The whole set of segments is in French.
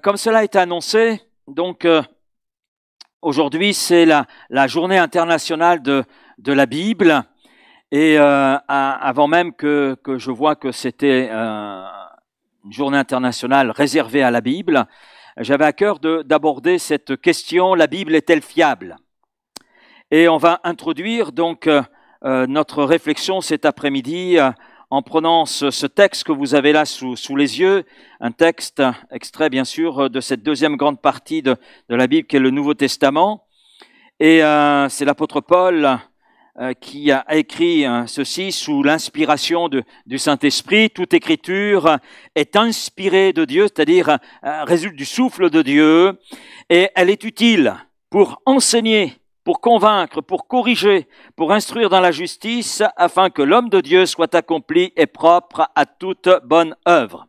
Comme cela a été annoncé, donc aujourd'hui c'est la journée internationale de la Bible, et avant même que je vois que c'était une journée internationale réservée à la Bible, j'avais à cœur d'aborder cette question: la Bible est-elle fiable? Et on va introduire donc notre réflexion cet après-midi en prenant ce texte que vous avez là sous les yeux, un texte extrait bien sûr de cette deuxième grande partie de la Bible qui est le Nouveau Testament. Et c'est l'apôtre Paul qui a écrit ceci sous l'inspiration du Saint-Esprit. Toute écriture est inspirée de Dieu, c'est-à-dire résulte du souffle de Dieu, et elle est utile pour enseigner, pour convaincre, pour corriger, pour instruire dans la justice, afin que l'homme de Dieu soit accompli et propre à toute bonne œuvre.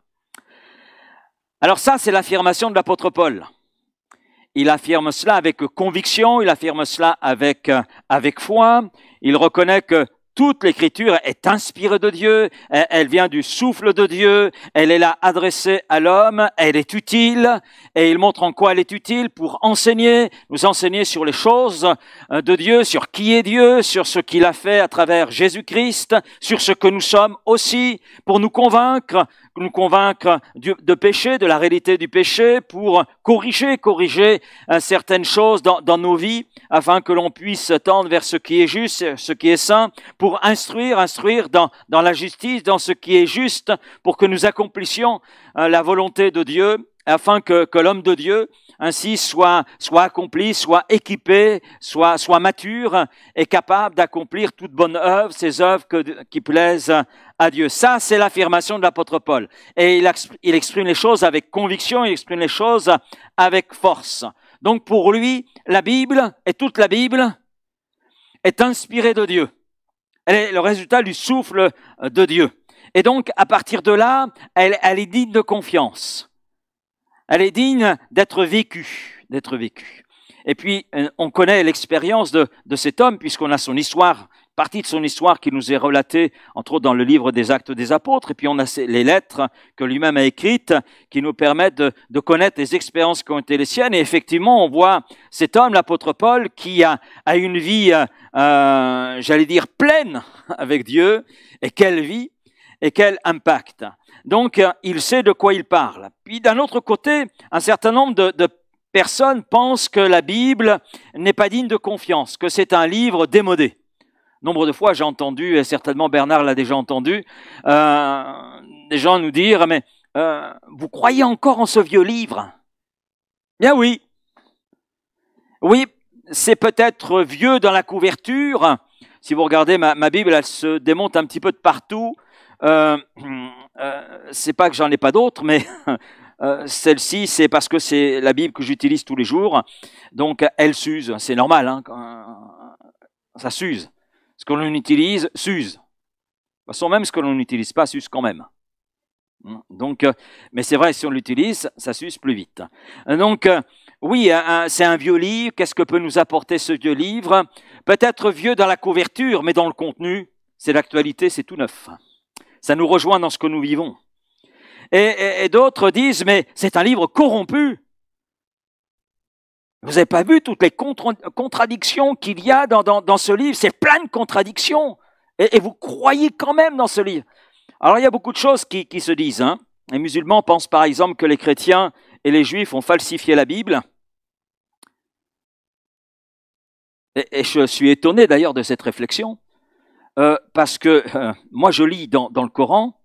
Alors ça, c'est l'affirmation de l'apôtre Paul. Il affirme cela avec conviction, il affirme cela avec foi. Il reconnaît que toute l'écriture est inspirée de Dieu, elle vient du souffle de Dieu, elle est là adressée à l'homme, elle est utile, et il montre en quoi elle est utile pour enseigner, nous enseigner sur les choses de Dieu, sur qui est Dieu, sur ce qu'il a fait à travers Jésus-Christ, sur ce que nous sommes aussi, pour nous convaincre de péché, de la réalité du péché, pour corriger certaines choses dans nos vies, afin que l'on puisse tendre vers ce qui est juste, ce qui est saint, pour instruire dans la justice, dans ce qui est juste, pour que nous accomplissions la volonté de Dieu, afin que l'homme de Dieu ainsi soit accompli, soit équipé, soit mature et capable d'accomplir toute bonne œuvre, ces œuvres qui plaisent à Dieu. Ça, c'est l'affirmation de l'apôtre Paul. Et il exprime les choses avec conviction, il exprime les choses avec force. Donc pour lui, la Bible, et toute la Bible, est inspirée de Dieu. Elle est le résultat du souffle de Dieu. Et donc, à partir de là, elle est digne de confiance. Elle est digne d'être vécue. Et puis, on connaît l'expérience de cet homme, puisqu'on a son histoire, partie de son histoire qui nous est relatée, entre autres dans le livre des Actes des Apôtres, et puis on a les lettres que lui-même a écrites, qui nous permettent de connaître les expériences qui ont été les siennes. Et effectivement, on voit cet homme, l'apôtre Paul, qui a une vie, j'allais dire, pleine avec Dieu, et quelle vie, et quel impact. Donc, il sait de quoi il parle. Puis, d'un autre côté, un certain nombre de personnes pensent que la Bible n'est pas digne de confiance, que c'est un livre démodé. Nombre de fois, j'ai entendu, et certainement Bernard l'a déjà entendu, des gens nous dire: mais vous croyez encore en ce vieux livre? Bien oui. Oui, c'est peut-être vieux dans la couverture. Si vous regardez ma Bible, elle se démonte un petit peu de partout. C'est pas que j'en ai pas d'autres, mais celle-ci, c'est parce que c'est la Bible que j'utilise tous les jours. Donc, elle s'use. C'est normal, hein, ça s'use. Ce que l'on utilise s'use. De toute façon, même ce que l'on n'utilise pas s'use quand même. Donc, mais c'est vrai, si on l'utilise, ça s'use plus vite. Donc, oui, c'est un vieux livre. Qu'est-ce que peut nous apporter ce vieux livre? Peut-être vieux dans la couverture, mais dans le contenu, c'est l'actualité, c'est tout neuf. Ça nous rejoint dans ce que nous vivons. Et d'autres disent: mais c'est un livre corrompu. Vous n'avez pas vu toutes les contradictions qu'il y a dans ce livre? C'est plein de contradictions. Et vous croyez quand même dans ce livre. Alors, il y a beaucoup de choses qui se disent. Hein. Les musulmans pensent par exemple que les chrétiens et les juifs ont falsifié la Bible. Et je suis étonné d'ailleurs de cette réflexion. Parce que moi, je lis dans le Coran,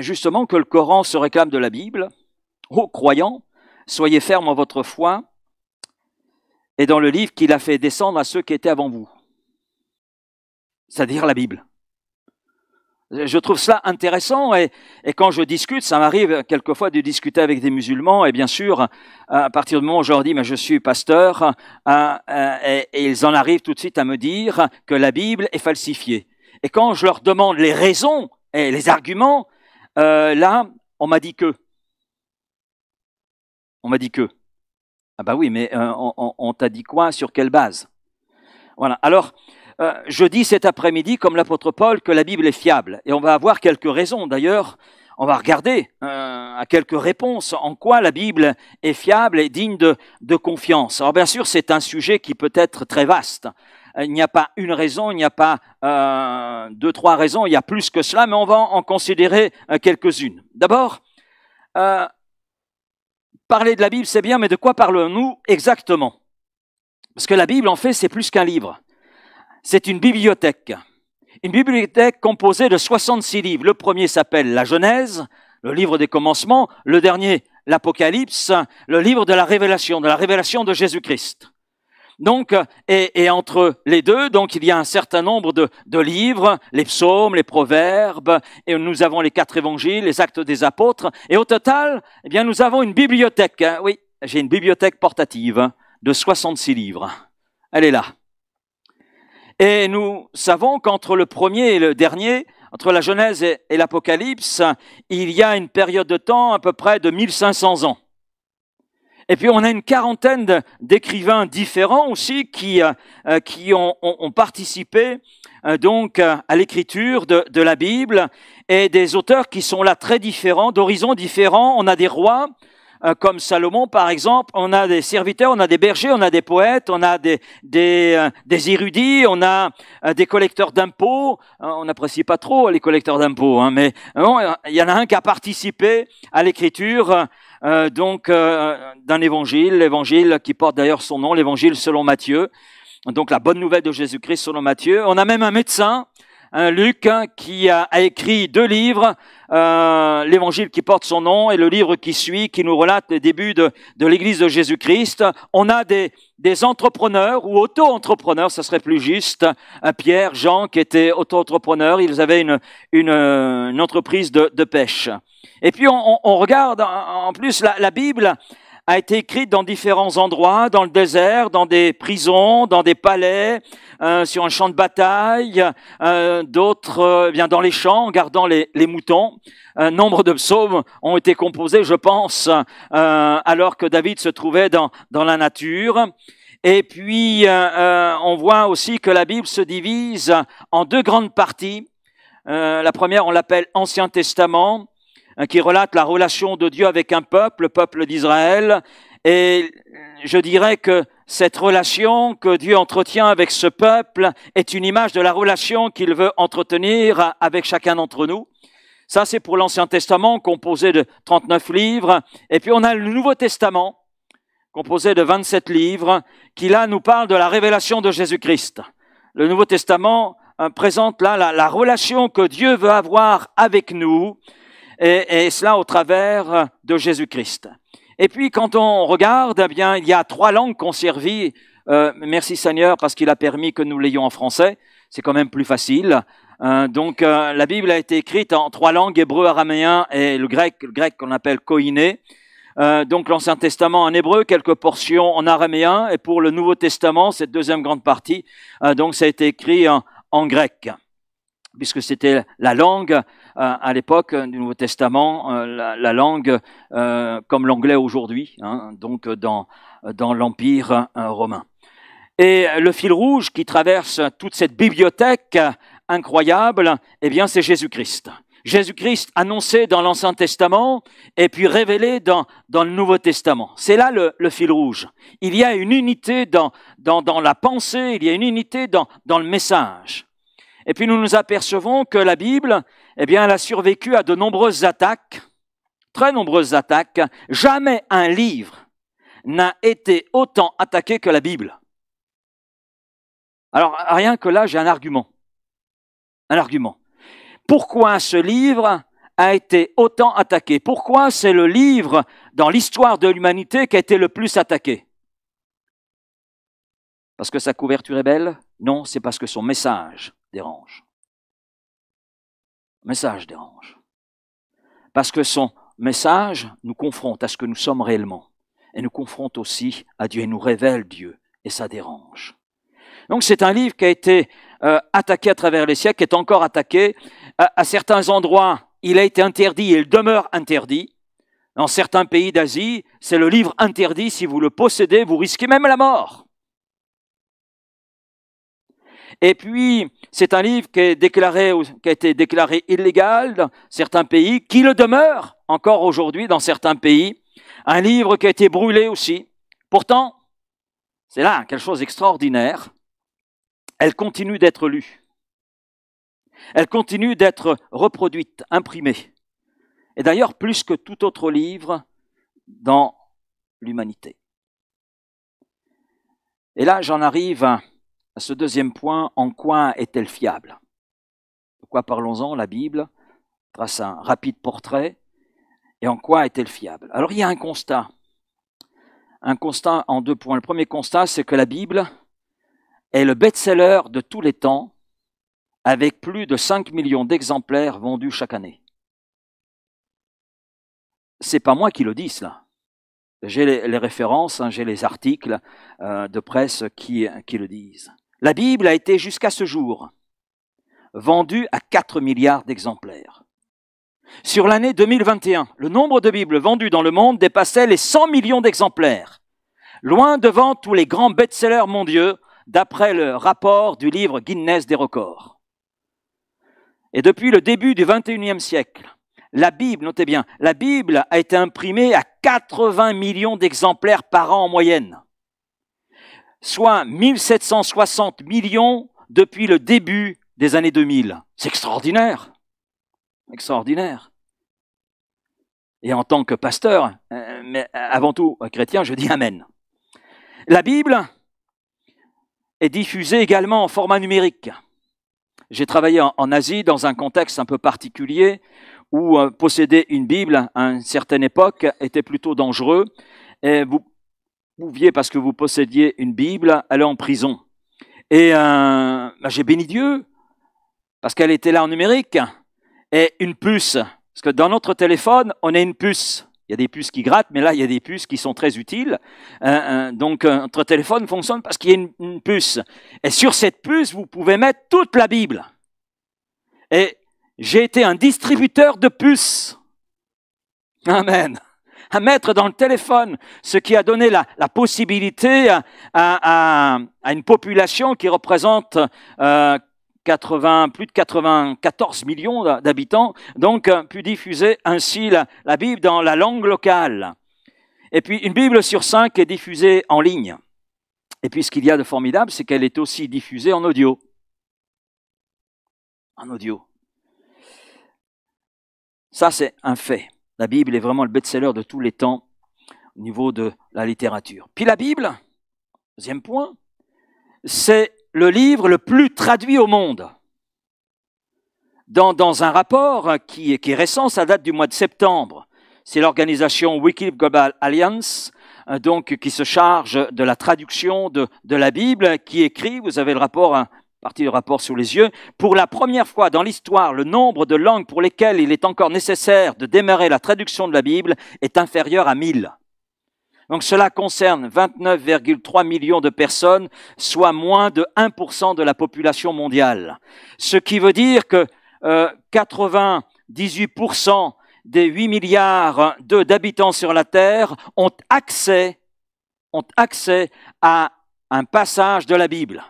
justement que le Coran se réclame de la Bible. Ô croyants, soyez fermes en votre foi, et dans le livre qu'il a fait descendre à ceux qui étaient avant vous. C'est-à-dire la Bible. Je trouve cela intéressant, et quand je discute, ça m'arrive quelquefois de discuter avec des musulmans, et bien sûr, à partir du moment où je leur dis: mais je suis pasteur, et ils en arrivent tout de suite à me dire que la Bible est falsifiée. Et quand je leur demande les raisons et les arguments, là, on m'a dit que. Ah bah oui, mais on t'a dit quoi? Sur quelle base? Voilà. Alors, je dis cet après-midi, comme l'apôtre Paul, que la Bible est fiable. Et on va avoir quelques raisons. D'ailleurs, on va regarder à quelques réponses en quoi la Bible est fiable et digne de confiance. Alors bien sûr, c'est un sujet qui peut être très vaste. Il n'y a pas une raison, il n'y a pas deux, trois raisons, il y a plus que cela, mais on va en considérer quelques-unes. D'abord, parler de la Bible, c'est bien, mais de quoi parlons-nous exactement? Parce que la Bible, en fait, c'est plus qu'un livre. C'est une bibliothèque. Une bibliothèque composée de 66 livres. Le premier s'appelle la Genèse, le livre des commencements. Le dernier, l'Apocalypse, le livre de la révélation de Jésus-Christ. Donc, et entre les deux, donc il y a un certain nombre de livres, les psaumes, les proverbes, et nous avons les 4 évangiles, les actes des apôtres. Et au total, eh bien, nous avons une bibliothèque. Oui, j'ai une bibliothèque portative de 66 livres. Elle est là. Et nous savons qu'entre le premier et le dernier, entre la Genèse et l'Apocalypse, il y a une période de temps à peu près de 1500 ans. Et puis on a une quarantaine d'écrivains différents aussi qui ont participé donc à l'écriture de la Bible, et des auteurs qui sont là très différents, d'horizons différents. On a des rois, comme Salomon par exemple, on a des serviteurs, on a des bergers, on a des poètes, on a des érudits, on a des collecteurs d'impôts. On n'apprécie pas trop les collecteurs d'impôts, hein, mais il y en a un qui a participé à l'écriture d'un évangile, l'évangile qui porte d'ailleurs son nom, l'évangile selon Matthieu, donc la bonne nouvelle de Jésus-Christ selon Matthieu. On a même un médecin, Luc, qui a écrit 2 livres, l'évangile qui porte son nom et le livre qui suit, qui nous relate les débuts de l'église de Jésus-Christ. On a des entrepreneurs ou auto-entrepreneurs, ça serait plus juste, Pierre, Jean, qui étaient auto-entrepreneurs, ils avaient une entreprise de pêche. Et puis on regarde, en plus la Bible a été écrite dans différents endroits, dans le désert, dans des prisons, dans des palais, sur un champ de bataille, d'autres bien dans les champs, en gardant les moutons. Nombre de psaumes ont été composés, je pense, alors que David se trouvait dans la nature. Et puis, on voit aussi que la Bible se divise en 2 grandes parties. La première, on l'appelle Ancien Testament, qui relate la relation de Dieu avec un peuple, le peuple d'Israël. Et je dirais que cette relation que Dieu entretient avec ce peuple est une image de la relation qu'il veut entretenir avec chacun d'entre nous. Ça, c'est pour l'Ancien Testament, composé de 39 livres. Et puis, on a le Nouveau Testament, composé de 27 livres, qui là nous parle de la révélation de Jésus-Christ. Le Nouveau Testament présente là la relation que Dieu veut avoir avec nous, et cela au travers de Jésus-Christ. Et puis quand on regarde, eh bien, il y a 3 langues qu'on servit. Merci Seigneur parce qu'il a permis que nous l'ayons en français. C'est quand même plus facile. Donc la Bible a été écrite en 3 langues, hébreu, araméen et le grec qu'on appelle koiné. Donc l'Ancien Testament en hébreu, quelques portions en araméen, et pour le Nouveau Testament, cette deuxième grande partie, donc ça a été écrit en grec, puisque c'était la langue à l'époque du Nouveau Testament, la langue comme l'anglais aujourd'hui, hein, donc dans l'Empire romain. Et le fil rouge qui traverse toute cette bibliothèque incroyable, eh bien c'est Jésus-Christ. Jésus-Christ annoncé dans l'Ancien Testament et puis révélé dans le Nouveau Testament. C'est là le fil rouge. Il y a une unité dans la pensée, il y a une unité dans le message. Et puis nous nous apercevons que la Bible, eh bien, elle a survécu à de nombreuses attaques, très nombreuses attaques. Jamais un livre n'a été autant attaqué que la Bible. Alors, rien que là, j'ai un argument. Un argument. Pourquoi ce livre a été autant attaqué? Pourquoi c'est le livre dans l'histoire de l'humanité qui a été le plus attaqué? Parce que sa couverture est belle? Non, c'est parce que son message dérange. Le message dérange. Parce que son message nous confronte à ce que nous sommes réellement. Et nous confronte aussi à Dieu et nous révèle Dieu. Et ça dérange. Donc c'est un livre qui a été attaqué à travers les siècles, qui est encore attaqué. À certains endroits, il a été interdit et il demeure interdit. Dans certains pays d'Asie, c'est le livre interdit. Si vous le possédez, vous risquez même la mort. Et puis, c'est un livre qui a été déclaré illégal dans certains pays, qui le demeure encore aujourd'hui dans certains pays. Un livre qui a été brûlé aussi. Pourtant, c'est là quelque chose d'extraordinaire. Elle continue d'être lue. Elle continue d'être reproduite, imprimée. Et d'ailleurs, plus que tout autre livre dans l'humanité. Et là, j'en arrive à ce deuxième point, en quoi est-elle fiable? De quoi parlons-en, la Bible, grâce à un rapide portrait, et en quoi est-elle fiable? Alors, il y a un constat en 2 points. Le premier constat, c'est que la Bible est le best-seller de tous les temps, avec plus de 5 millions d'exemplaires vendus chaque année. C'est pas moi qui le dis, cela. J'ai les références, j'ai les articles de presse qui le disent. La Bible a été jusqu'à ce jour vendue à 4 milliards d'exemplaires. Sur l'année 2021, le nombre de Bibles vendues dans le monde dépassait les 100 millions d'exemplaires, loin devant tous les grands best-sellers mondiaux, d'après le rapport du livre Guinness des records. Et depuis le début du XXIe siècle, la Bible, notez bien, la Bible a été imprimée à 80 millions d'exemplaires par an en moyenne, soit 1760 millions depuis le début des années 2000. C'est extraordinaire. Extraordinaire. Et en tant que pasteur, mais avant tout chrétien, je dis Amen. La Bible est diffusée également en format numérique. J'ai travaillé en Asie dans un contexte un peu particulier où posséder une Bible à une certaine époque était plutôt dangereux. Et vous pouviez, parce que vous possédiez une Bible, aller en prison. Et j'ai béni Dieu, parce qu'elle était là en numérique. Et une puce, parce que dans notre téléphone, on a une puce. Il y a des puces qui grattent, mais là, il y a des puces qui sont très utiles. Donc, notre téléphone fonctionne parce qu'il y a une puce. Et sur cette puce, vous pouvez mettre toute la Bible. Et j'ai été un distributeur de puces. Amen. À mettre dans le téléphone, ce qui a donné la possibilité à une population qui représente plus de 94 millions d'habitants, donc pu diffuser ainsi la Bible dans la langue locale. Et puis une Bible sur 5 est diffusée en ligne. Et puis ce qu'il y a de formidable, c'est qu'elle est aussi diffusée en audio. En audio. Ça, c'est un fait. La Bible est vraiment le best-seller de tous les temps au niveau de la littérature. Puis la Bible, deuxième point, c'est le livre le plus traduit au monde. Dans un rapport qui est récent, ça date du mois de septembre. C'est l'organisation Wycliffe Global Alliance, donc qui se charge de la traduction de la Bible, qui écrit, vous avez le rapport, partie du rapport sous les yeux, pour la première fois dans l'histoire, le nombre de langues pour lesquelles il est encore nécessaire de démarrer la traduction de la Bible est inférieur à 1000. Donc cela concerne 29,3 millions de personnes, soit moins de 1% de la population mondiale. Ce qui veut dire que 98% des 8 milliards d'habitants sur la Terre ont accès à un passage de la Bible.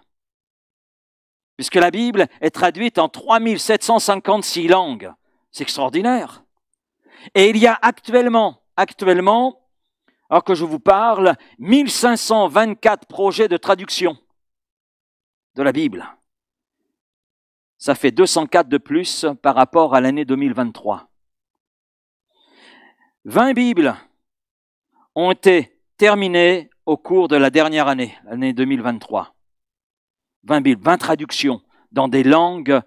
Puisque la Bible est traduite en 3756 langues. C'est extraordinaire. Et il y a actuellement, alors que je vous parle, 1524 projets de traduction de la Bible. Ça fait 204 de plus par rapport à l'année 2023. 20 Bibles ont été terminées au cours de la dernière année, l'année 2023. 20 Bibles, 20 traductions dans des langues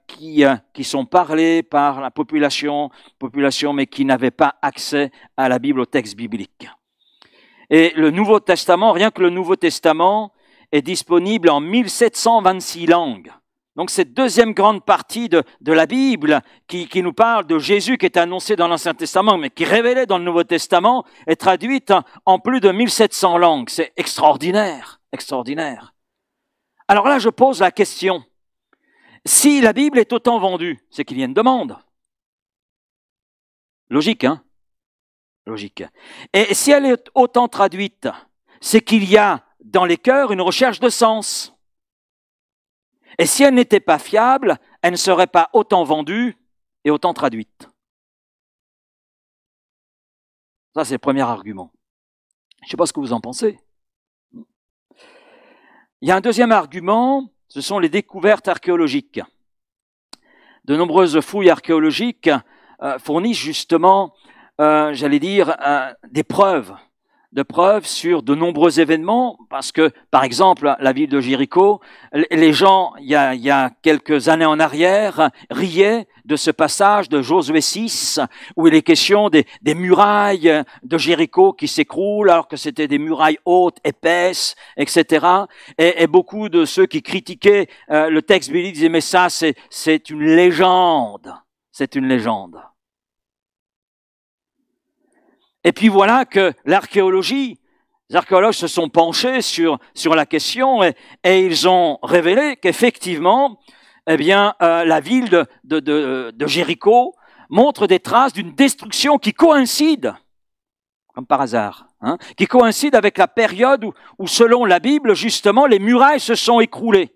qui sont parlées par la population, mais qui n'avaient pas accès à la Bible, au texte biblique. Et le Nouveau Testament, rien que le Nouveau Testament, est disponible en 1726 langues. Donc cette deuxième grande partie de la Bible qui nous parle de Jésus qui est annoncé dans l'Ancien Testament, mais qui est révélé dans le Nouveau Testament, est traduite en plus de 1700 langues. C'est extraordinaire, extraordinaire. Alors là, je pose la question. Si la Bible est autant vendue, c'est qu'il y a une demande. Logique, hein? Logique. Et si elle est autant traduite, c'est qu'il y a dans les cœurs une recherche de sens. Et si elle n'était pas fiable, elle ne serait pas autant vendue et autant traduite. Ça, c'est le premier argument. Je ne sais pas ce que vous en pensez. Il y a un deuxième argument, ce sont les découvertes archéologiques. De nombreuses fouilles archéologiques fournissent justement, j'allais dire, des preuves sur de nombreux événements, parce que, par exemple, la ville de Jéricho, les gens, il y a quelques années en arrière, riaient de ce passage de Josué 6, où il est question des murailles de Jéricho qui s'écroulent, alors que c'était des murailles hautes, épaisses, etc. Et beaucoup de ceux qui critiquaient le texte biblique disaient, mais ça, c'est une légende. C'est une légende. Et puis voilà que les archéologues se sont penchés sur la question et ils ont révélé qu'effectivement, eh bien, la ville de Jéricho montre des traces d'une destruction qui coïncide, comme par hasard, qui coïncide avec la période où, selon la Bible, justement, les murailles se sont écroulées.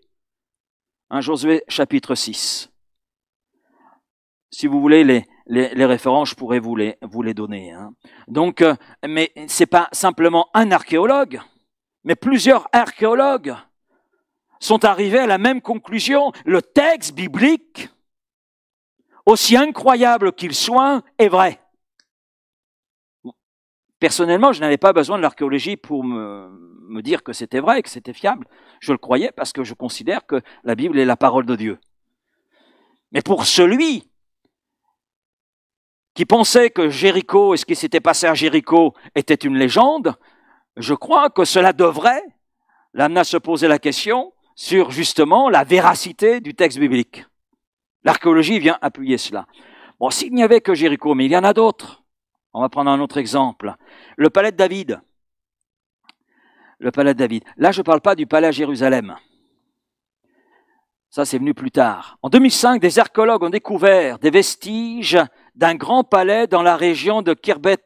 Josué chapitre 6. Si vous voulez les références, je pourrais vous les donner. Donc, mais c'est pas simplement un archéologue, mais plusieurs archéologues sont arrivés à la même conclusion. Le texte biblique, aussi incroyable qu'il soit, est vrai. Personnellement, je n'avais pas besoin de l'archéologie pour me dire que c'était vrai, que c'était fiable. Je le croyais parce que je considère que la Bible est la parole de Dieu. Mais pour celui qui pensait que Jéricho et ce qui s'était passé à Jéricho était une légende, je crois que cela devrait l'amener à se poser la question sur justement la véracité du texte biblique. L'archéologie vient appuyer cela. Bon, s'il n'y avait que Jéricho, mais il y en a d'autres. On va prendre un autre exemple. Le palais de David. Le palais de David. Là, je ne parle pas du palais à Jérusalem. Ça, c'est venu plus tard. En 2005, des archéologues ont découvert des vestiges d'un grand palais dans la région de Khirbet,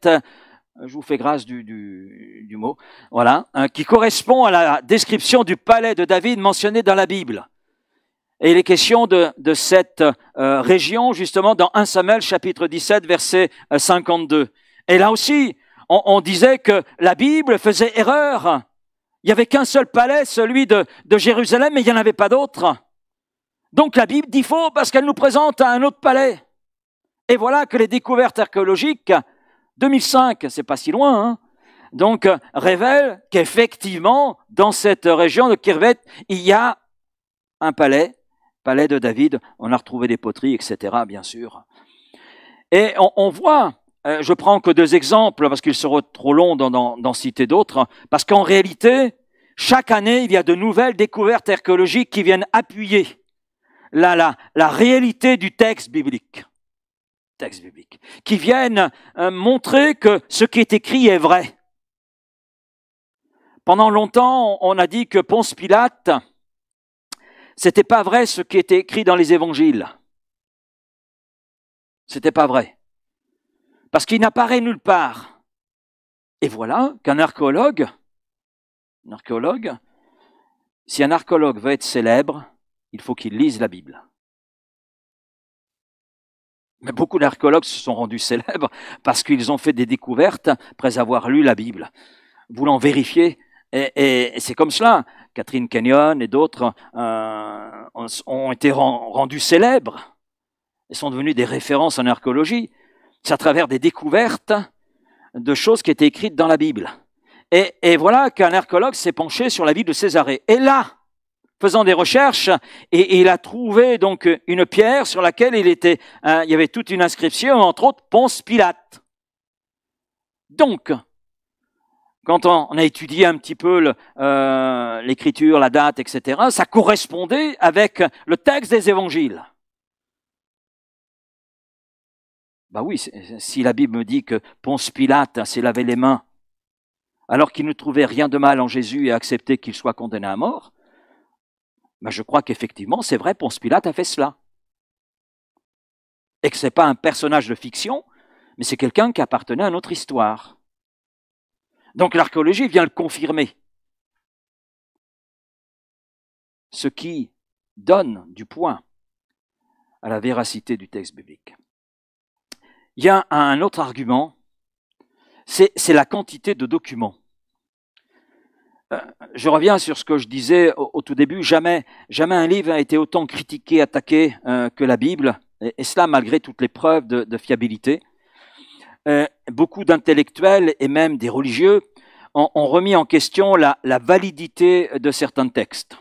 je vous fais grâce du mot, voilà, qui correspond à la description du palais de David mentionné dans la Bible. Et il est question de cette région, justement, dans 1 Samuel, chapitre 17, verset 52. Et là aussi, on disait que la Bible faisait erreur. Il n'y avait qu'un seul palais, celui de Jérusalem, mais il n'y en avait pas d'autre. Donc la Bible dit faux parce qu'elle nous présente un autre palais. Et voilà que les découvertes archéologiques, 2005, c'est pas si loin, donc révèlent qu'effectivement, dans cette région de Khirbet, il y a un palais de David. On a retrouvé des poteries, etc., bien sûr. Et on voit, je prends que 2 exemples parce qu'il serait trop long d'en citer d'autres, parce qu'en réalité, chaque année, il y a de nouvelles découvertes archéologiques qui viennent appuyer la réalité du texte biblique, qui viennent montrer que ce qui est écrit est vrai. Pendant longtemps, on a dit que Ponce Pilate, c'était pas vrai ce qui était écrit dans les évangiles. C'était pas vrai. Parce qu'il n'apparaît nulle part. Et voilà qu'un archéologue, si un archéologue veut être célèbre, il faut qu'il lise la Bible. Mais beaucoup d'archéologues se sont rendus célèbres parce qu'ils ont fait des découvertes après avoir lu la Bible, voulant vérifier. Et c'est comme cela. Catherine Kenyon et d'autres ont été rendus célèbres et sont devenus des références en archéologie. C'est à travers des découvertes de choses qui étaient écrites dans la Bible. Et voilà qu'un archéologue s'est penché sur la vie de Césarée. Et là, faisant des recherches, et il a trouvé donc une pierre sur laquelle il y avait toute une inscription, entre autres Ponce Pilate. Donc, quand on a étudié un petit peu l'écriture, la date, etc., ça correspondait avec le texte des évangiles. Bah oui, si la Bible me dit que Ponce Pilate s'est lavé les mains alors qu'il ne trouvait rien de mal en Jésus et a accepté qu'il soit condamné à mort, ben je crois qu'effectivement, c'est vrai, Ponce Pilate a fait cela. Et que ce n'est pas un personnage de fiction, mais c'est quelqu'un qui appartenait à notre histoire. Donc l'archéologie vient le confirmer. Ce qui donne du poids à la véracité du texte biblique. Il y a un autre argument, c'est la quantité de documents. Je reviens sur ce que je disais au tout début, jamais un livre a été autant critiqué, attaqué que la Bible, et cela malgré toutes les preuves de fiabilité. Beaucoup d'intellectuels et même des religieux ont remis en question la validité de certains textes.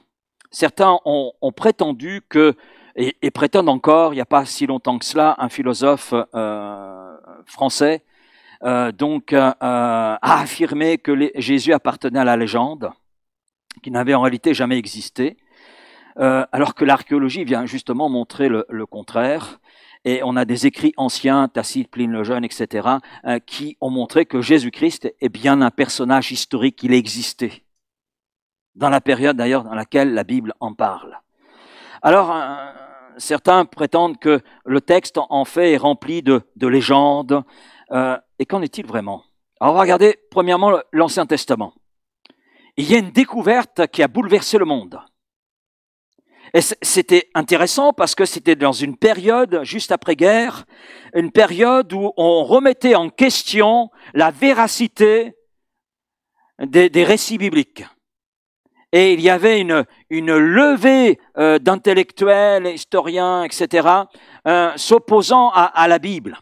Certains ont prétendu que, et prétendent encore, il n'y a pas si longtemps que cela, un philosophe français a affirmé que Jésus appartenait à la légende, qui n'avait en réalité jamais existé, alors que l'archéologie vient justement montrer le contraire. Et on a des écrits anciens, Tacite, Pline le Jeune, etc., qui ont montré que Jésus-Christ est bien un personnage historique, il existait, dans la période d'ailleurs dans laquelle la Bible en parle. Alors, certains prétendent que le texte en fait est rempli de légendes, et qu'en est-il vraiment? Alors, on va regarder premièrement l'Ancien Testament. Il y a une découverte qui a bouleversé le monde. Et c'était intéressant parce que c'était dans une période, juste après-guerre, une période où on remettait en question la véracité des récits bibliques. Et il y avait une levée d'intellectuels, historiens, etc., s'opposant à la Bible.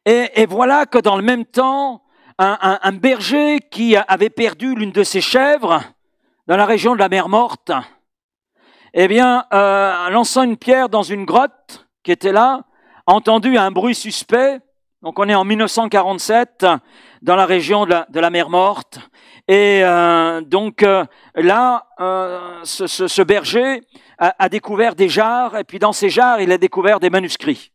Et voilà que dans le même temps, un berger qui avait perdu l'une de ses chèvres dans la région de la mer Morte, eh bien, lançant une pierre dans une grotte qui était là, a entendu un bruit suspect. Donc on est en 1947 dans la région de la mer Morte. Et là, ce berger a découvert des jarres, et puis dans ces jarres, il a découvert des manuscrits.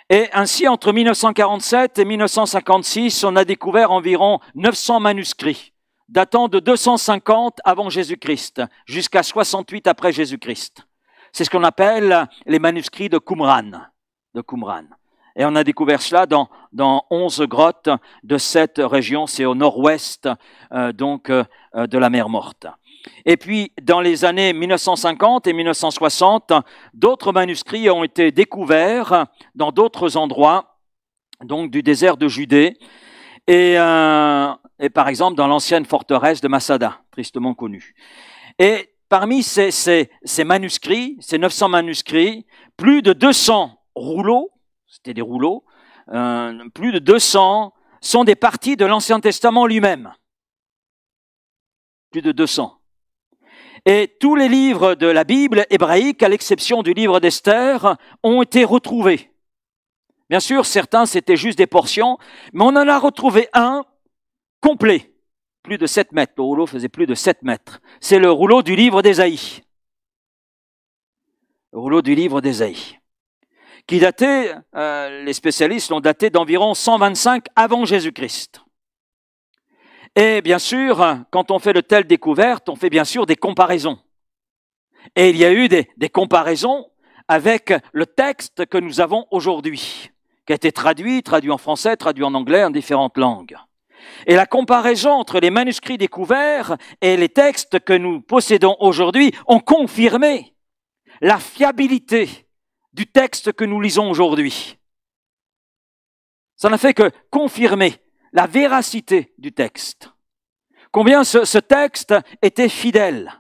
Et ainsi, entre 1947 et 1956, on a découvert environ 900 manuscrits, datant de 250 avant Jésus-Christ, jusqu'à 68 après Jésus-Christ. C'est ce qu'on appelle les manuscrits de Qumran. Et on a découvert cela dans 11 grottes de cette région, c'est au nord-ouest de la mer Morte. Et puis, dans les années 1950 et 1960, d'autres manuscrits ont été découverts dans d'autres endroits, donc du désert de Judée, et par exemple dans l'ancienne forteresse de Masada, tristement connue. Et parmi ces manuscrits, ces 900 manuscrits, plus de 200 rouleaux, c'était des rouleaux, plus de 200 sont des parties de l'Ancien Testament lui-même. Plus de 200. Et tous les livres de la Bible hébraïque, à l'exception du livre d'Esther, ont été retrouvés. Bien sûr, certains, c'était juste des portions, mais on en a retrouvé un complet, plus de 7 mètres. Le rouleau faisait plus de 7 mètres. C'est le rouleau du livre d'Ésaïe. Le rouleau du livre d'Ésaïe, qui datait, les spécialistes l'ont daté d'environ 125 avant Jésus-Christ. Et bien sûr, quand on fait de telles découvertes, on fait bien sûr des comparaisons. Et il y a eu des comparaisons avec le texte que nous avons aujourd'hui, qui a été traduit en français, traduit en anglais, en différentes langues. Et la comparaison entre les manuscrits découverts et les textes que nous possédons aujourd'hui ont confirmé la fiabilité du texte que nous lisons aujourd'hui. Ça n'a fait que confirmer la véracité du texte. Combien ce texte était fidèle.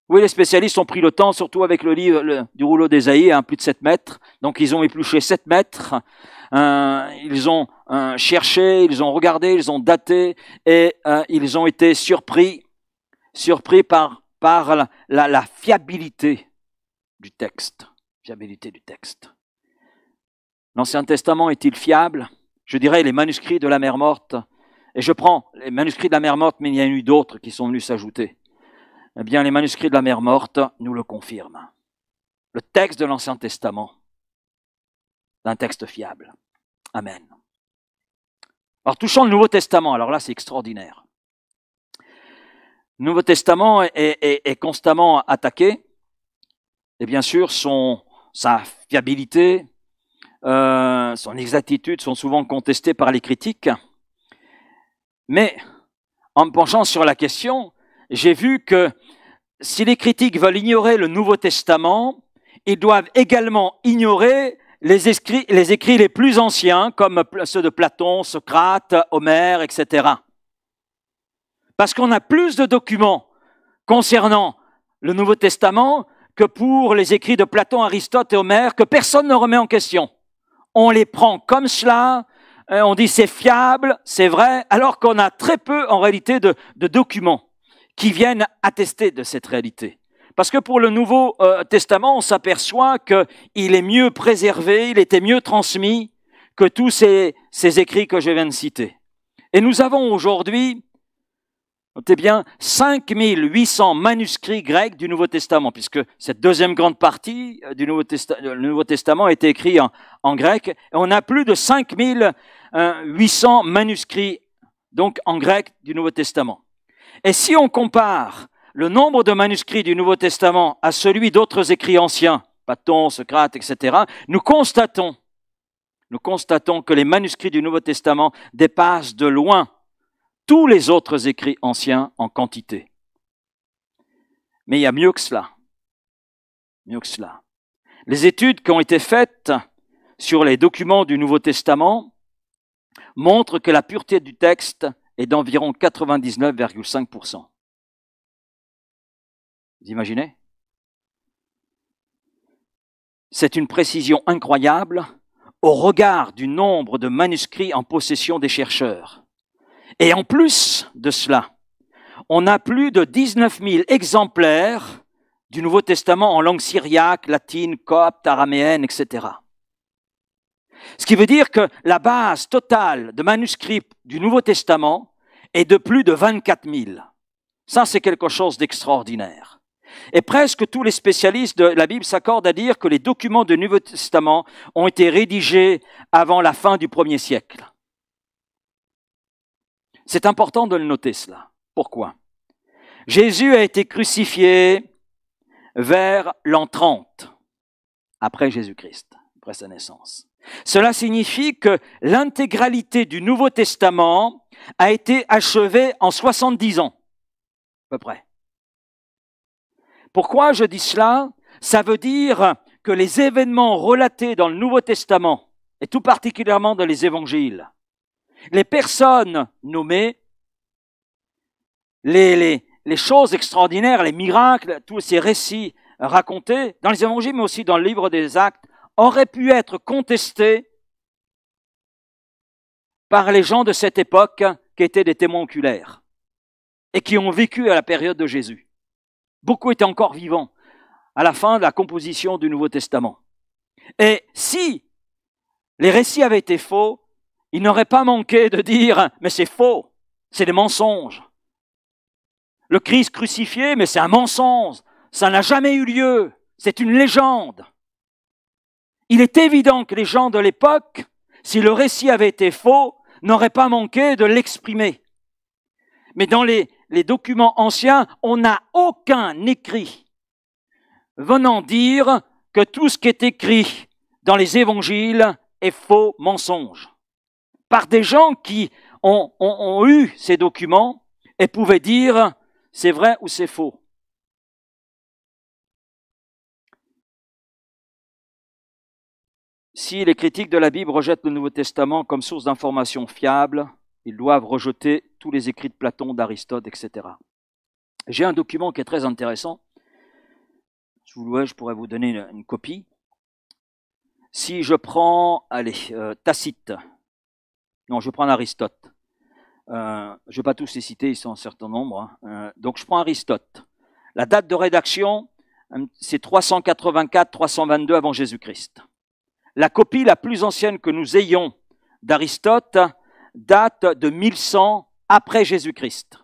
Oui, les spécialistes ont pris le temps, surtout avec le livre du rouleau d'Ésaïe, plus de 7 mètres. Donc ils ont épluché 7 mètres, ils ont cherché, ils ont regardé, ils ont daté, et ils ont été surpris par la fiabilité du texte. Fiabilité du texte. L'Ancien Testament est-il fiable? Je dirais les manuscrits de la mer Morte, et je prends les manuscrits de la mer Morte, mais il y en a eu d'autres qui sont venus s'ajouter. Eh bien, les manuscrits de la mer Morte nous le confirment. Le texte de l'Ancien Testament est un texte fiable. Amen. Alors, touchons le Nouveau Testament, alors là, c'est extraordinaire. Le Nouveau Testament est constamment attaqué, et bien sûr, sa fiabilité, son exactitude sont souvent contestées par les critiques. Mais en me penchant sur la question, j'ai vu que si les critiques veulent ignorer le Nouveau Testament, ils doivent également ignorer les écrits les plus anciens, comme ceux de Platon, Socrate, Homère, etc. Parce qu'on a plus de documents concernant le Nouveau Testament que pour les écrits de Platon, Aristote et Homère, que personne ne remet en question. On les prend comme cela, on dit c'est fiable, c'est vrai, alors qu'on a très peu en réalité de documents qui viennent attester de cette réalité. Parce que pour le Nouveau Testament, on s'aperçoit qu'il est mieux préservé, il était mieux transmis que tous ces écrits que je viens de citer. Et nous avons aujourd'hui, notez bien, 5800 manuscrits grecs du Nouveau Testament, puisque cette deuxième grande partie du Nouveau Testament a été écrit en grec. Et on a plus de 5800 manuscrits donc en grec du Nouveau Testament. Et si on compare le nombre de manuscrits du Nouveau Testament à celui d'autres écrits anciens, Platon, Socrate, etc., nous constatons que les manuscrits du Nouveau Testament dépassent de loin tous les autres écrits anciens en quantité. Mais il y a mieux que cela. Mieux que cela. Les études qui ont été faites sur les documents du Nouveau Testament montrent que la pureté du texte est d'environ 99,5%. Vous imaginez? C'est une précision incroyable au regard du nombre de manuscrits en possession des chercheurs. Et en plus de cela, on a plus de 19 000 exemplaires du Nouveau Testament en langue syriaque, latine, copte, araméenne, etc. Ce qui veut dire que la base totale de manuscrits du Nouveau Testament est de plus de 24 000. Ça, c'est quelque chose d'extraordinaire. Et presque tous les spécialistes de la Bible s'accordent à dire que les documents du Nouveau Testament ont été rédigés avant la fin du 1er siècle. C'est important de le noter cela. Pourquoi? Jésus a été crucifié vers l'an 30, après Jésus-Christ, après sa naissance. Cela signifie que l'intégralité du Nouveau Testament a été achevée en 70 ans, à peu près. Pourquoi je dis cela? Ça veut dire que les événements relatés dans le Nouveau Testament, et tout particulièrement dans les évangiles, les personnes nommées, les choses extraordinaires, les miracles, tous ces récits racontés dans les évangiles, mais aussi dans le livre des Actes, auraient pu être contestés par les gens de cette époque qui étaient des témoins oculaires et qui ont vécu à la période de Jésus. Beaucoup étaient encore vivants à la fin de la composition du Nouveau Testament. Et si les récits avaient été faux, il n'aurait pas manqué de dire « mais c'est faux, c'est des mensonges ». Le Christ crucifié, mais c'est un mensonge, ça n'a jamais eu lieu, c'est une légende. Il est évident que les gens de l'époque, si le récit avait été faux, n'auraient pas manqué de l'exprimer. Mais dans les documents anciens, on n'a aucun écrit venant dire que tout ce qui est écrit dans les évangiles est faux, mensonge. Par des gens qui ont eu ces documents et pouvaient dire c'est vrai ou c'est faux. Si les critiques de la Bible rejettent le Nouveau Testament comme source d'information fiable, ils doivent rejeter tous les écrits de Platon, d'Aristote, etc. J'ai un document qui est très intéressant. Je pourrais vous donner une copie. Si je prends, Tacite, non, je prends Aristote. Je ne vais pas tous les citer, ils sont un certain nombre. Donc je prends Aristote. La date de rédaction, c'est 384-322 avant Jésus-Christ. La copie la plus ancienne que nous ayons d'Aristote date de 1100 après Jésus-Christ.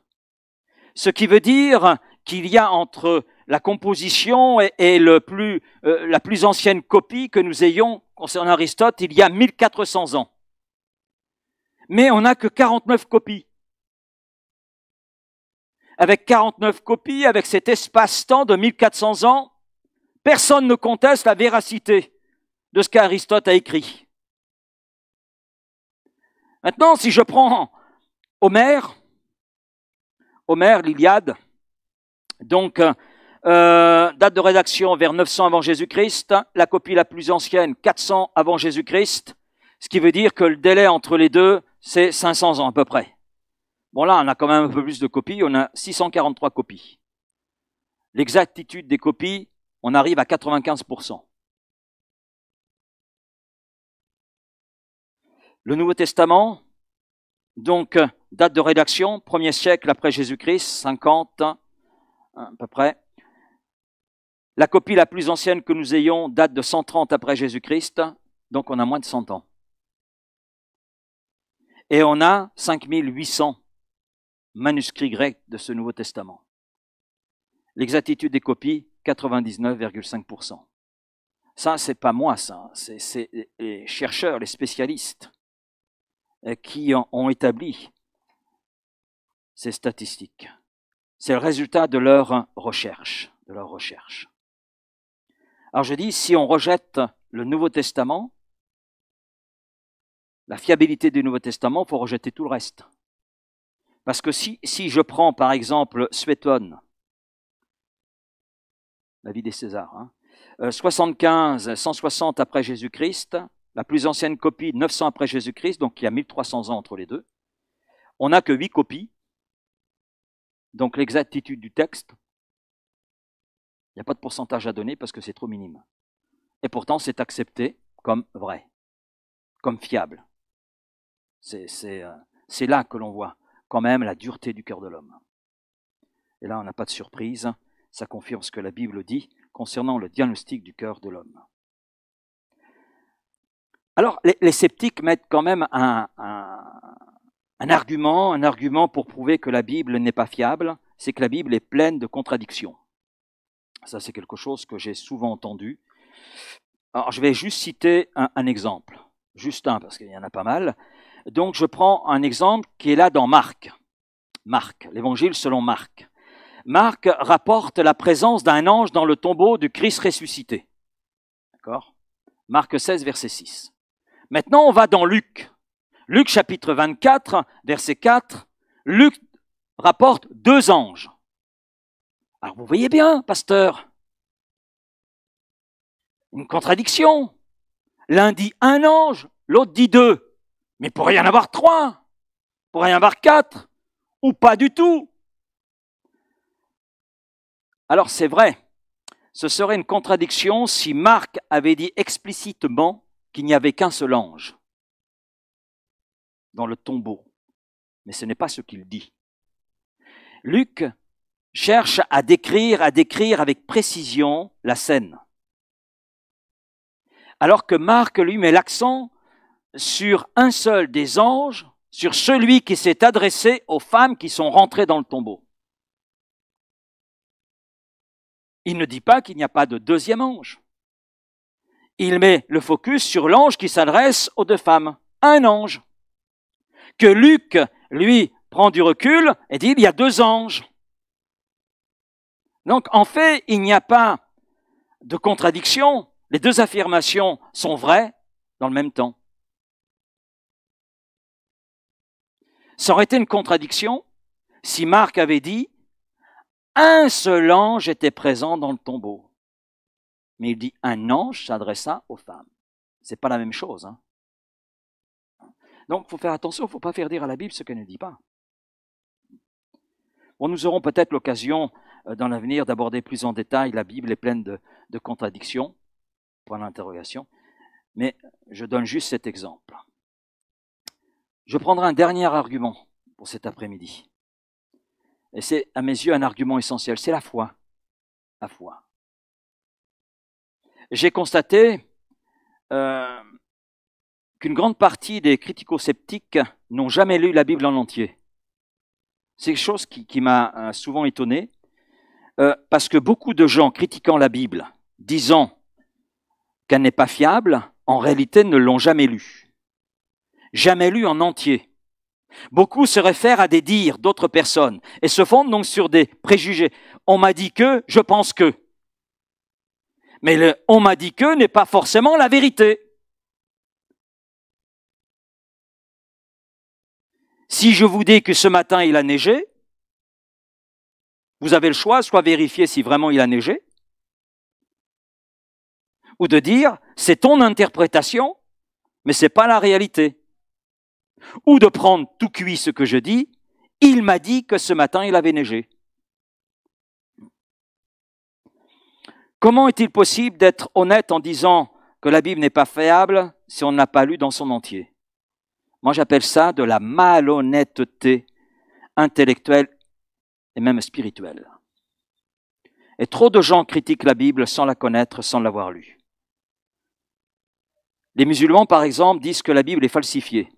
Ce qui veut dire qu'il y a entre la composition et la plus ancienne copie que nous ayons concernant Aristote, il y a 1400 ans. Mais on n'a que 49 copies. Avec 49 copies, avec cet espace-temps de 1400 ans, personne ne conteste la véracité de ce qu'Aristote a écrit. Maintenant, si je prends Homère, l'Iliade, donc Date de rédaction vers 900 avant Jésus-Christ. La copie la plus ancienne, 400 avant Jésus-Christ. Ce qui veut dire que le délai entre les deux, c'est 500 ans à peu près. Bon là, on a quand même un peu plus de copies. On a 643 copies. L'exactitude des copies, on arrive à 95%. Le Nouveau Testament, donc, date de rédaction, 1er siècle après Jésus-Christ, 50, à peu près. La copie la plus ancienne que nous ayons date de 130 après Jésus-Christ, donc on a moins de 100 ans. Et on a 5800 manuscrits grecs de ce Nouveau Testament. L'exactitude des copies, 99,5%. Ça, c'est pas moi, ça. C'est les chercheurs, les spécialistes qui ont établi ces statistiques. C'est le résultat de leur recherche. Alors je dis, si on rejette le Nouveau Testament, la fiabilité du Nouveau Testament, il faut rejeter tout le reste. Parce que si je prends par exemple Suétone, la vie des Césars, 75, 160 après Jésus-Christ, la plus ancienne copie 900 après Jésus-Christ, donc il y a 1300 ans entre les deux. On n'a que 8 copies, donc l'exactitude du texte, il n'y a pas de pourcentage à donner parce que c'est trop minime. Et pourtant, c'est accepté comme vrai, comme fiable. C'est là que l'on voit quand même la dureté du cœur de l'homme. Et là, on n'a pas de surprise, ça confirme ce que la Bible dit concernant le diagnostic du cœur de l'homme. Alors, les sceptiques mettent quand même un argument pour prouver que la Bible n'est pas fiable, c'est que la Bible est pleine de contradictions. Ça, c'est quelque chose que j'ai souvent entendu. Alors, je vais juste citer un exemple, juste un, parce qu'il y en a pas mal. Donc, je prends un exemple qui est là dans Marc, l'évangile selon Marc. Marc rapporte la présence d'un ange dans le tombeau du Christ ressuscité. D'accord ? Marc 16, verset 6. Maintenant, on va dans Luc. Luc chapitre 24, verset 4. Luc rapporte 2 anges. Alors, vous voyez bien, pasteur, une contradiction. L'un dit un ange, l'autre dit 2. Mais il pourrait y en avoir 3, il pourrait y en avoir 4, ou pas du tout. Alors c'est vrai, ce serait une contradiction si Marc avait dit explicitement qu'il n'y avait qu'un seul ange dans le tombeau. Mais ce n'est pas ce qu'il dit. Luc cherche à décrire avec précision la scène. Alors que Marc, lui, met l'accent sur un seul des anges, sur celui qui s'est adressé aux femmes qui sont rentrées dans le tombeau. Il ne dit pas qu'il n'y a pas de deuxième ange. Il met le focus sur l'ange qui s'adresse aux 2 femmes. Un ange. Que Luc, lui, prend du recul et dit il y a 2 anges. Donc, en fait, il n'y a pas de contradiction. Les 2 affirmations sont vraies dans le même temps. Ça aurait été une contradiction si Marc avait dit un seul ange était présent dans le tombeau. Mais il dit un ange s'adressa aux femmes. C'est pas la même chose. Hein. Donc, il faut faire attention, il ne faut pas faire dire à la Bible ce qu'elle ne dit pas. Bon, nous aurons peut-être l'occasion dans l'avenir d'aborder plus en détail. La Bible est pleine de contradictions, point d'interrogation. Mais je donne juste cet exemple. Je prendrai un dernier argument pour cet après-midi. Et c'est, à mes yeux, un argument essentiel, c'est la foi. La foi. J'ai constaté qu'une grande partie des critico-sceptiques n'ont jamais lu la Bible en entier. C'est quelque chose qui m'a souvent étonné, parce que beaucoup de gens critiquant la Bible, disant qu'elle n'est pas fiable, en réalité ne l'ont jamais lue. Jamais lue en entier. Beaucoup se réfèrent à des dires d'autres personnes et se fondent donc sur des préjugés. On m'a dit que, je pense que. Mais le « on m'a dit que » n'est pas forcément la vérité. Si je vous dis que ce matin il a neigé, Vous avez le choix, soit vérifier si vraiment il a neigé, ou de dire, c'est ton interprétation, mais ce n'est pas la réalité. Ou de prendre tout cuit ce que je dis, il m'a dit que ce matin il avait neigé. Comment est-il possible d'être honnête en disant que la Bible n'est pas fiable si on ne l'a pas lu dans son entier? Moi, j'appelle ça de la malhonnêteté intellectuelle et même spirituelle. Et trop de gens critiquent la Bible sans la connaître, sans l'avoir lue. Les musulmans, par exemple, disent que la Bible est falsifiée.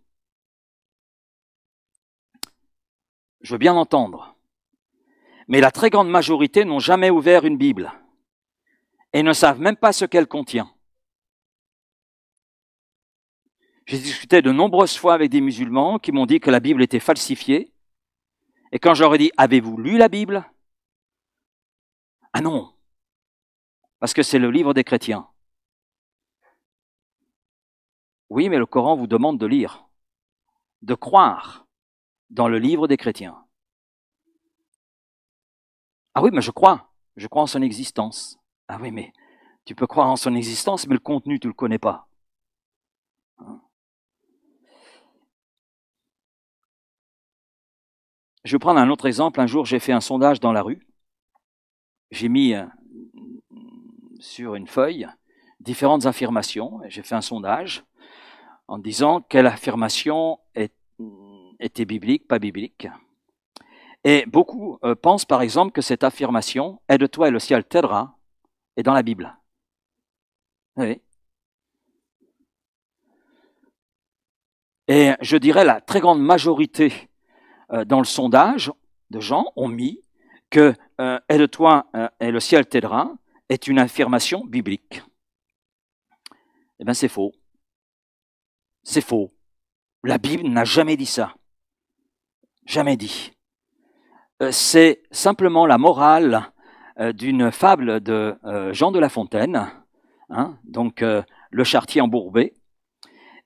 Je veux bien l'entendre. Mais la très grande majorité n'ont jamais ouvert une Bible et ne savent même pas ce qu'elle contient. J'ai discuté de nombreuses fois avec des musulmans qui m'ont dit que la Bible était falsifiée. Et quand je leur ai dit, avez-vous lu la Bible? Ah non, parce que c'est le livre des chrétiens. Oui, mais le Coran vous demande de lire, de croire dans le livre des chrétiens. Ah oui, mais je crois en son existence. Ah oui, mais tu peux croire en son existence, mais le contenu, tu ne le connais pas. Je vais prendre un autre exemple. Un jour, j'ai fait un sondage dans la rue. J'ai mis sur une feuille différentes affirmations. J'ai fait un sondage en disant quelle affirmation était biblique, pas biblique. Et beaucoup pensent par exemple que cette affirmation « Aide-toi et le ciel t'aidera » est dans la Bible. Oui. Et je dirais la très grande majorité dans le sondage de gens ont mis que « Aide-toi et le ciel t'aidera » est une affirmation biblique. Eh bien, c'est faux. C'est faux. La Bible n'a jamais dit ça. Jamais dit. C'est simplement la morale d'une fable de Jean de La Fontaine, hein, donc le charretier embourbé,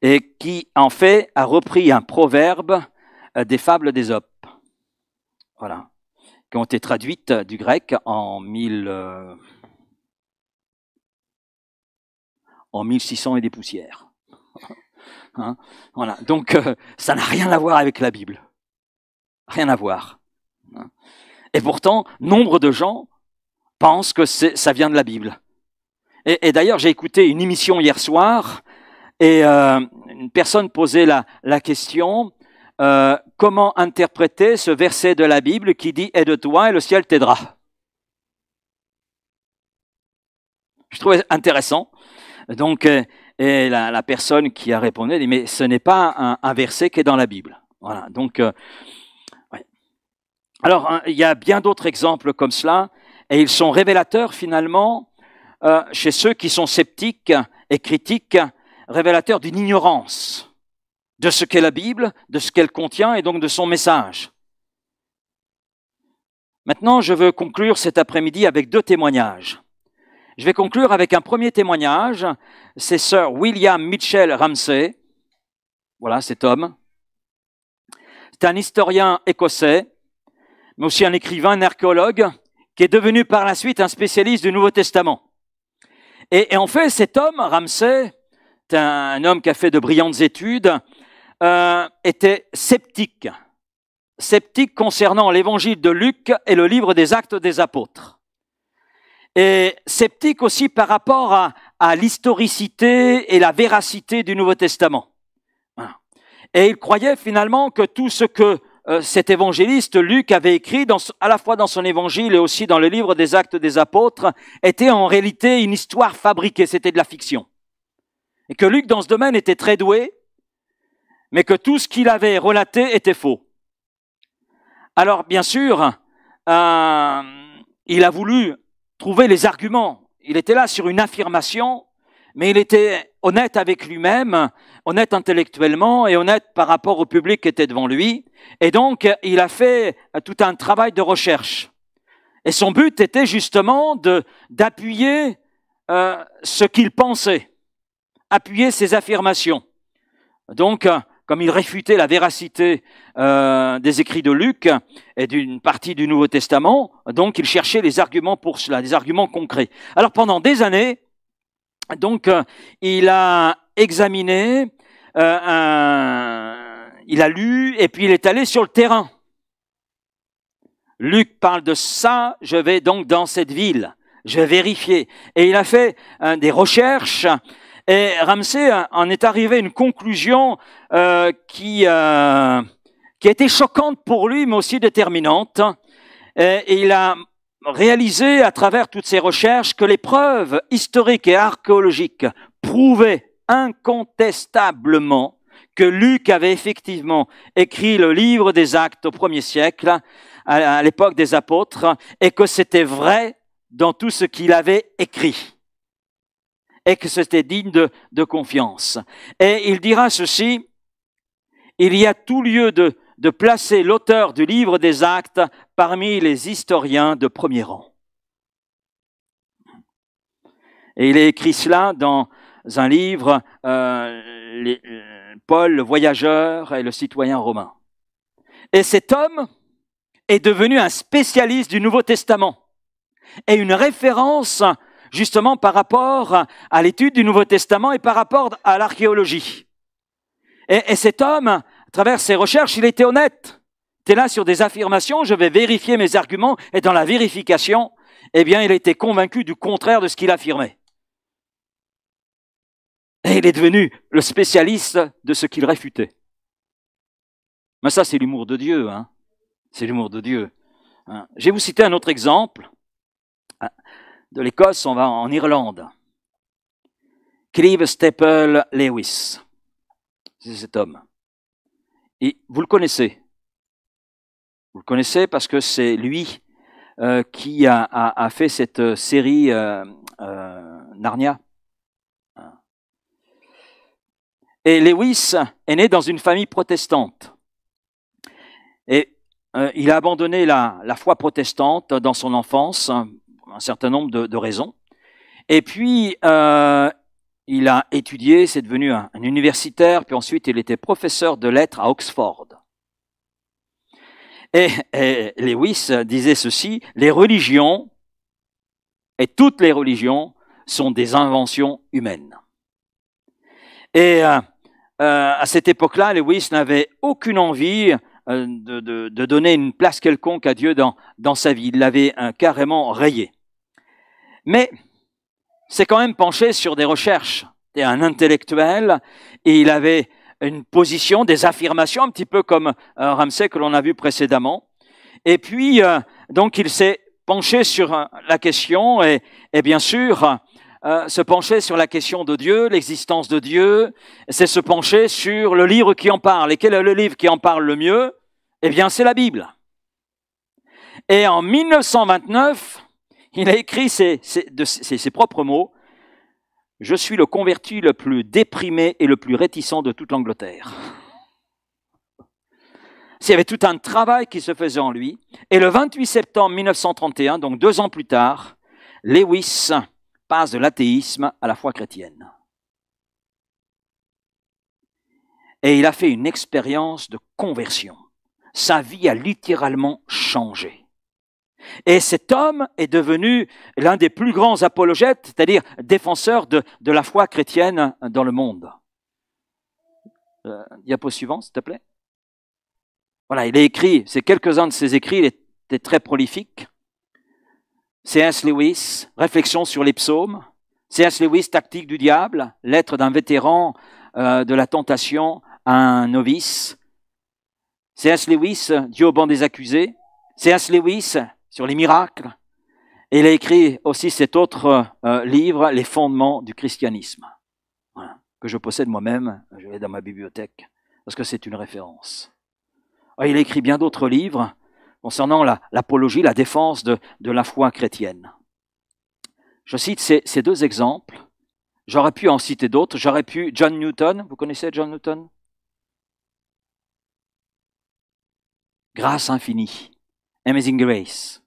et qui en fait a repris un proverbe des fables d'Ésope. Voilà. Qui ont été traduites du grec en 1600 et des poussières. Hein, voilà. Donc, ça n'a rien à voir avec la Bible. Rien à voir. Et pourtant, nombre de gens pensent que ça vient de la Bible. Et d'ailleurs, j'ai écouté une émission hier soir et une personne posait la question comment interpréter ce verset de la Bible qui dit « Aide-toi et le ciel t'aidera ». Je trouvais intéressant. Donc, et la personne qui a répondu, elle dit, mais ce n'est pas un verset qui est dans la Bible. Voilà. Donc, ouais. Alors, il y a bien d'autres exemples comme cela, et ils sont révélateurs finalement, chez ceux qui sont sceptiques et critiques, révélateurs d'une ignorance de ce qu'est la Bible, de ce qu'elle contient, et donc de son message. Maintenant, je veux conclure cet après-midi avec 2 témoignages. Je vais conclure avec un premier témoignage, c'est Sir William Mitchell Ramsay. Voilà cet homme. C'est un historien écossais, mais aussi un écrivain, un archéologue, qui est devenu par la suite un spécialiste du Nouveau Testament. Et en fait, cet homme, Ramsay, c'est un homme qui a fait de brillantes études, était sceptique. Sceptique concernant l'évangile de Luc et le livre des Actes des Apôtres. Et sceptique aussi par rapport à l'historicité et la véracité du Nouveau Testament. Voilà. Et il croyait finalement que tout ce que cet évangéliste Luc avait écrit, à la fois dans son évangile et aussi dans le livre des Actes des Apôtres, était en réalité une histoire fabriquée, c'était de la fiction. Et que Luc, dans ce domaine, était très doué, mais que tout ce qu'il avait relaté était faux. Alors, bien sûr, il a voulu trouver les arguments. Il était là sur une affirmation, mais il était honnête avec lui-même, honnête intellectuellement et honnête par rapport au public qui était devant lui. Et donc, il a fait tout un travail de recherche. Et son but était justement d'appuyer ce qu'il pensait, appuyer ses affirmations. Donc, comme il réfutait la véracité des écrits de Luc et d'une partie du Nouveau Testament, donc il cherchait les arguments pour cela, des arguments concrets. Alors pendant des années, donc il a examiné, il a lu et puis il est allé sur le terrain. Luc parle de ça, je vais donc dans cette ville, je vais vérifier. Et il a fait des recherches et Ramsay en est arrivé à une conclusion qui a été choquante pour lui, mais aussi déterminante. Et il a réalisé à travers toutes ces recherches que les preuves historiques et archéologiques prouvaient incontestablement que Luc avait effectivement écrit le livre des Actes au 1er siècle, à l'époque des apôtres, et que c'était vrai dans tout ce qu'il avait écrit, et que c'était digne de confiance. Et il dira ceci, il y a tout lieu de placer l'auteur du livre des Actes parmi les historiens de premier rang. Et il a écrit cela dans un livre, Paul, le voyageur et le citoyen romain. Et cet homme est devenu un spécialiste du Nouveau Testament et une référence justement par rapport à l'étude du Nouveau Testament et par rapport à l'archéologie. Et cet homme, à travers ses recherches, il était honnête. Il était là sur des affirmations, je vais vérifier mes arguments, et dans la vérification, eh bien, il était convaincu du contraire de ce qu'il affirmait. Et il est devenu le spécialiste de ce qu'il réfutait. Mais ça, c'est l'humour de Dieu, hein. C'est l'humour de Dieu. Je vais vous citer un autre exemple. De l'Écosse, on va en Irlande. Clive Staple Lewis. C'est cet homme. Et vous le connaissez. Vous le connaissez parce que c'est lui qui a fait cette série Narnia. Et Lewis est né dans une famille protestante. Et il a abandonné la foi protestante dans son enfance, un certain nombre de raisons. Et puis, il a étudié, c'est devenu un universitaire, puis ensuite il était professeur de lettres à Oxford. Et Lewis disait ceci, les religions, et toutes les religions, sont des inventions humaines. Et à cette époque-là, Lewis n'avait aucune envie de donner une place quelconque à Dieu dans sa vie. Il l'avait carrément rayé. Mais s'est quand même penché sur des recherches. C'était un intellectuel et il avait une position, des affirmations, un petit peu comme Ramsay que l'on a vu précédemment. Et puis, donc, il s'est penché sur la question et bien sûr, se pencher sur la question de Dieu, l'existence de Dieu, c'est se pencher sur le livre qui en parle. Et quel est le livre qui en parle le mieux? Eh bien, c'est la Bible. Et en 1929, il a écrit ses propres mots. « Je suis le converti le plus déprimé et le plus réticent de toute l'Angleterre. » Il y avait tout un travail qui se faisait en lui. Et le 28 septembre 1931, donc 2 ans plus tard, Lewis passe de l'athéisme à la foi chrétienne. Et il a fait une expérience de conversion. Sa vie a littéralement changé. Et cet homme est devenu l'un des plus grands apologètes, c'est-à-dire défenseur de la foi chrétienne dans le monde. Diapo suivant, s'il te plaît. Voilà, il a écrit, c'est quelques-uns de ses écrits, il était très prolifique. C.S. Lewis, Réflexion sur les psaumes. C.S. Lewis, Tactique du diable, Lettre d'un vétéran de la tentation à un novice. C.S. Lewis, Dieu au banc des accusés. C.S. Lewis, sur les miracles. Et il a écrit aussi cet autre livre, Les fondements du christianisme, voilà, que je possède moi-même, je l'ai dans ma bibliothèque, parce que c'est une référence. Il a écrit bien d'autres livres concernant l'apologie, la défense de la foi chrétienne. Je cite ces 2 exemples. J'aurais pu en citer d'autres. J'aurais pu John Newton. Vous connaissez John Newton? Grâce infinie. Amazing Grace.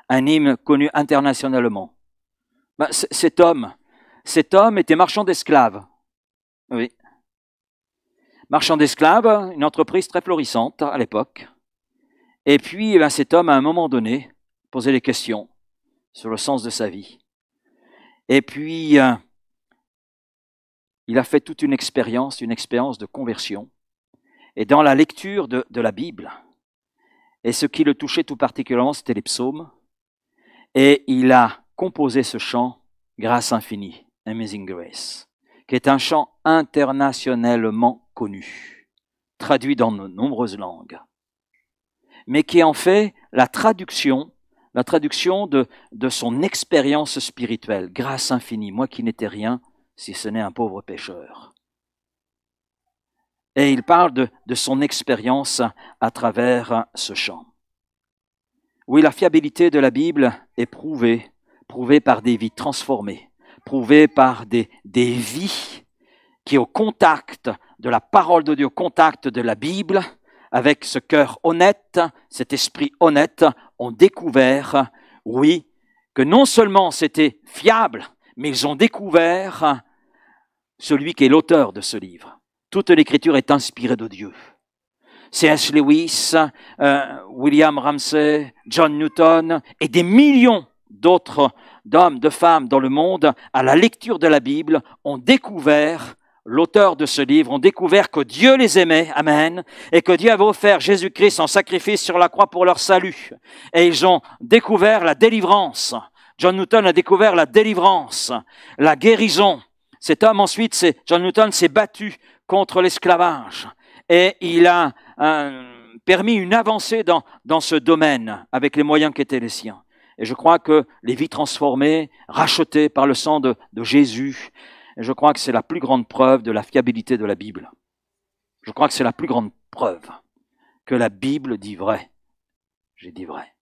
Un hymne connu internationalement. Cet homme était marchand d'esclaves. Oui. marchand d'esclaves, une entreprise très florissante à l'époque. Et puis, cet homme, à un moment donné, posait des questions sur le sens de sa vie. Et puis, il a fait toute une expérience de conversion. Et dans la lecture de la Bible, et ce qui le touchait tout particulièrement, c'était les psaumes. Et il a composé ce chant, Grâce infinie, Amazing Grace, qui est un chant internationalement connu, traduit dans de nombreuses langues, mais qui en fait la traduction de son expérience spirituelle. Grâce infinie, moi qui n'étais rien, si ce n'est un pauvre pécheur. Et il parle de son expérience à travers ce chant. Oui, la fiabilité de la Bible est prouvée par des vies transformées, prouvée par des vies qui, au contact de la parole de Dieu, au contact de la Bible, avec ce cœur honnête, cet esprit honnête, ont découvert, oui, que non seulement c'était fiable, mais ils ont découvert celui qui est l'auteur de ce livre. Toute l'Écriture est inspirée de Dieu. C.S. Lewis, William Ramsay, John Newton et des millions d'autres d'hommes, de femmes dans le monde, à la lecture de la Bible, ont découvert l'auteur de ce livre, ont découvert que Dieu les aimait, amen, et que Dieu avait offert Jésus-Christ en sacrifice sur la croix pour leur salut. Et ils ont découvert la délivrance. John Newton a découvert la délivrance, la guérison. Cet homme ensuite, John Newton, s'est battu contre l'esclavage. Et il a permis une avancée dans ce domaine avec les moyens qui étaient les siens. Et je crois que les vies transformées, rachetées par le sang de Jésus, et je crois que c'est la plus grande preuve de la fiabilité de la Bible. Je crois que c'est la plus grande preuve que la Bible dit vrai. J'ai dit vrai.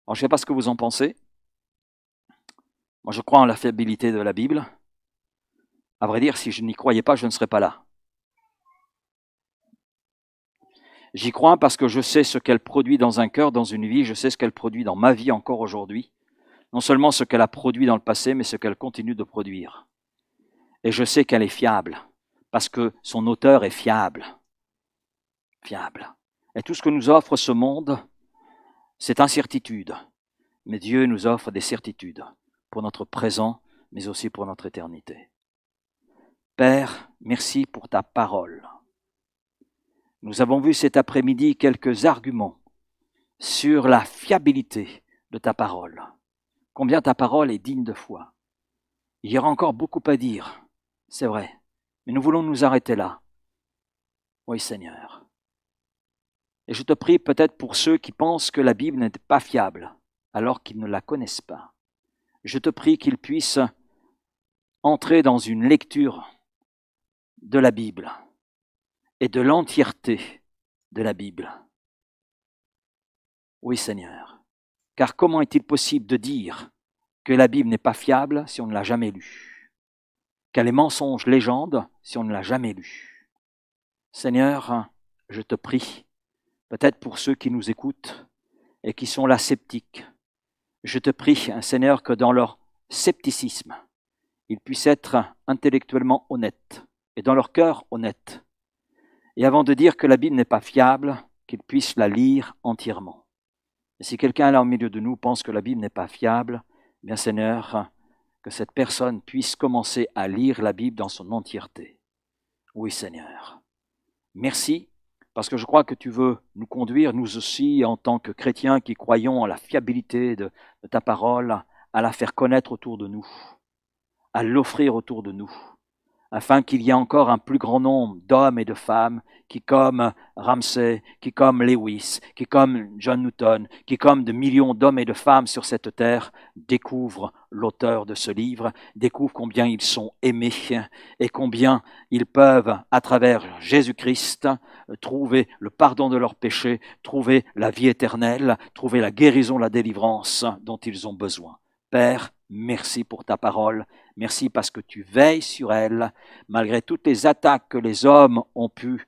Alors, je ne sais pas ce que vous en pensez. Moi, je crois en la fiabilité de la Bible. À vrai dire, si je n'y croyais pas, je ne serais pas là. J'y crois parce que je sais ce qu'elle produit dans un cœur, dans une vie, je sais ce qu'elle produit dans ma vie encore aujourd'hui. Non seulement ce qu'elle a produit dans le passé, mais ce qu'elle continue de produire. Et je sais qu'elle est fiable, parce que son auteur est fiable. Fiable. Et tout ce que nous offre ce monde, c'est incertitude. Mais Dieu nous offre des certitudes pour notre présent, mais aussi pour notre éternité. Père, merci pour ta parole. Nous avons vu cet après-midi quelques arguments sur la fiabilité de ta parole. Combien ta parole est digne de foi. Il y aura encore beaucoup à dire, c'est vrai, mais nous voulons nous arrêter là. Oui, Seigneur. Et je te prie peut-être pour ceux qui pensent que la Bible n'est pas fiable, alors qu'ils ne la connaissent pas. Je te prie qu'ils puissent entrer dans une lecture de la Bible et de l'entièreté de la Bible. Oui, Seigneur. Car comment est-il possible de dire que la Bible n'est pas fiable si on ne l'a jamais lue? Qu'elle est mensonge, légende, si on ne l'a jamais lue? Seigneur, je te prie, peut-être pour ceux qui nous écoutent et qui sont là sceptiques, je te prie, Seigneur, que dans leur scepticisme, ils puissent être intellectuellement honnêtes et dans leur cœur honnêtes. Et avant de dire que la Bible n'est pas fiable, qu'ils puissent la lire entièrement. Et si quelqu'un là au milieu de nous pense que la Bible n'est pas fiable, bien Seigneur, que cette personne puisse commencer à lire la Bible dans son entièreté. Oui Seigneur. Merci, parce que je crois que tu veux nous conduire, nous aussi, en tant que chrétiens qui croyons en la fiabilité de ta parole, à la faire connaître autour de nous, à l'offrir autour de nous, afin qu'il y ait encore un plus grand nombre d'hommes et de femmes qui, comme Ramsay, qui, comme Lewis, qui, comme John Newton, qui, comme de millions d'hommes et de femmes sur cette terre, découvrent l'auteur de ce livre, découvrent combien ils sont aimés et combien ils peuvent, à travers Jésus-Christ, trouver le pardon de leurs péchés, trouver la vie éternelle, trouver la guérison, la délivrance dont ils ont besoin. Père, merci pour ta parole. Merci parce que tu veilles sur elle, malgré toutes les attaques que les hommes ont pu,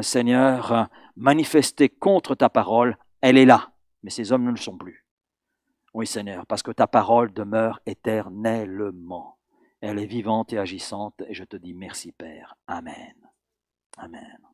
Seigneur, manifester contre ta parole. Elle est là, mais ces hommes ne le sont plus. Oui, Seigneur, parce que ta parole demeure éternellement. Elle est vivante et agissante, et je te dis merci, Père. Amen. Amen.